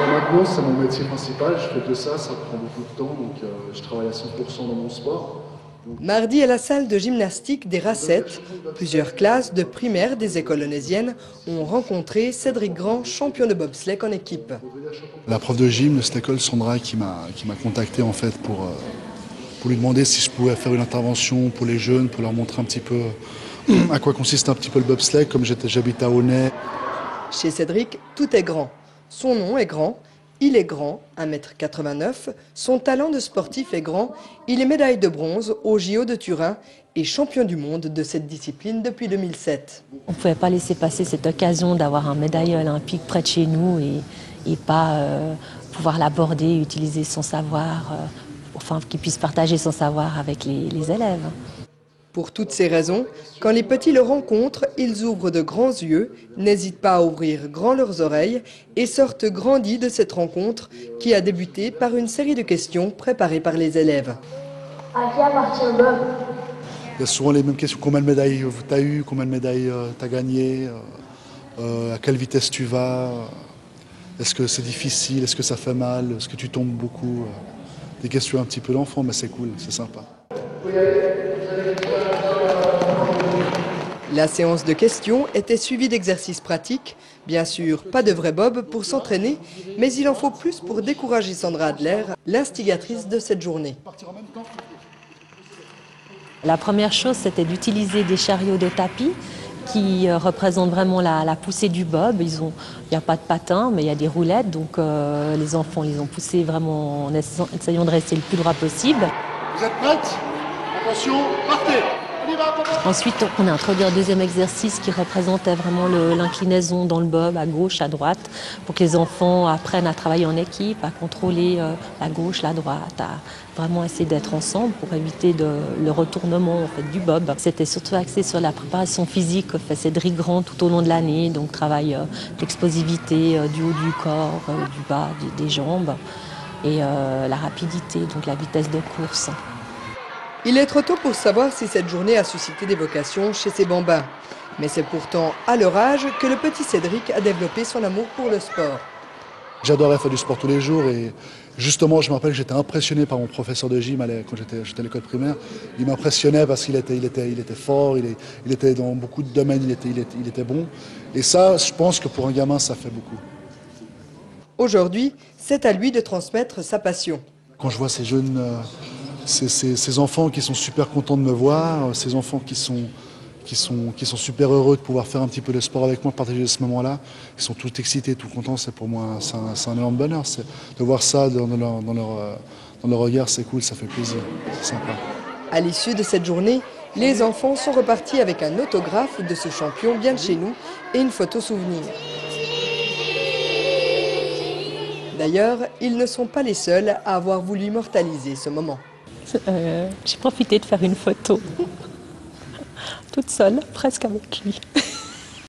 maintenant, c'est mon métier principal, je fais que ça prend beaucoup de temps, donc je travaille à 100% dans mon sport. Mardi, à la salle de gymnastique des Racettes, plusieurs classes de primaire des écoles onésiennes ont rencontré Cédric Grand, champion de bobsleigh en équipe. La prof de gym de cette école, Sandra, qui m'a contacté en fait pour lui demander si je pouvais faire une intervention pour les jeunes, pour leur montrer un petit peu à quoi consiste un petit peu le bobsleigh, comme j'habite à Aunay. Chez Cédric, tout est grand. Son nom est grand, il est grand, 1,89 m, son talent de sportif est grand, il est médaille de bronze au JO de Turin et champion du monde de cette discipline depuis 2007. On ne pouvait pas laisser passer cette occasion d'avoir un médaille olympique près de chez nous et pas pouvoir l'aborder, utiliser son savoir, enfin qu'il puisse partager son savoir avec les élèves. Pour toutes ces raisons, quand les petits le rencontrent, ils ouvrent de grands yeux, n'hésitent pas à ouvrir grand leurs oreilles et sortent grandis de cette rencontre qui a débuté par une série de questions préparées par les élèves. À qui appartient Bob? Il y a souvent les mêmes questions. Combien de médailles tu as eu? Combien de médailles tu as gagné? À quelle vitesse tu vas? Est-ce que c'est difficile? Est-ce que ça fait mal? Est-ce que tu tombes beaucoup? Des questions un petit peu d'enfant, mais c'est cool, c'est sympa. La séance de questions était suivie d'exercices pratiques. Bien sûr, pas de vrai bob pour s'entraîner, mais il en faut plus pour décourager Sandra Adler, l'instigatrice de cette journée. La première chose, c'était d'utiliser des chariots de tapis qui représentent vraiment la poussée du bob. Il n'y a pas de patins, mais il y a des roulettes. Donc les enfants les ont poussés vraiment en essayant de rester le plus droit possible. Vous êtes prêtes? Attention, partez! Ensuite, on a introduit un deuxième exercice qui représentait vraiment l'inclinaison dans le bob, à gauche, à droite, pour que les enfants apprennent à travailler en équipe, à contrôler la gauche, la droite, à vraiment essayer d'être ensemble pour éviter le retournement en fait, du bob. C'était surtout axé sur la préparation physique que fait Cédric Grand tout au long de l'année, donc travail d'explosivité du haut du corps, du bas, des jambes, et la rapidité, donc la vitesse de course. Il est trop tôt pour savoir si cette journée a suscité des vocations chez ces bambins. Mais c'est pourtant à leur âge que le petit Cédric a développé son amour pour le sport. J'adorais faire du sport tous les jours et justement je me rappelle que j'étais impressionné par mon professeur de gym quand j'étais à l'école primaire. Il m'impressionnait parce qu'il était fort, il était dans beaucoup de domaines, il était bon. Et ça, je pense que pour un gamin, ça fait beaucoup. Aujourd'hui, c'est à lui de transmettre sa passion. Quand je vois ces jeunes, ces enfants qui sont super contents de me voir, ces enfants qui sont super heureux de pouvoir faire un petit peu de sport avec moi, de partager ce moment-là, ils sont tous excités, tout contents, c'est pour moi c'est un énorme bonheur. De voir ça dans leur regard, c'est cool, ça fait plaisir, c'est sympa. À l'issue de cette journée, les enfants sont repartis avec un autographe de ce champion bien de chez nous et une photo souvenir. D'ailleurs, ils ne sont pas les seuls à avoir voulu immortaliser ce moment. J'ai profité de faire une photo, toute seule, presque avec lui.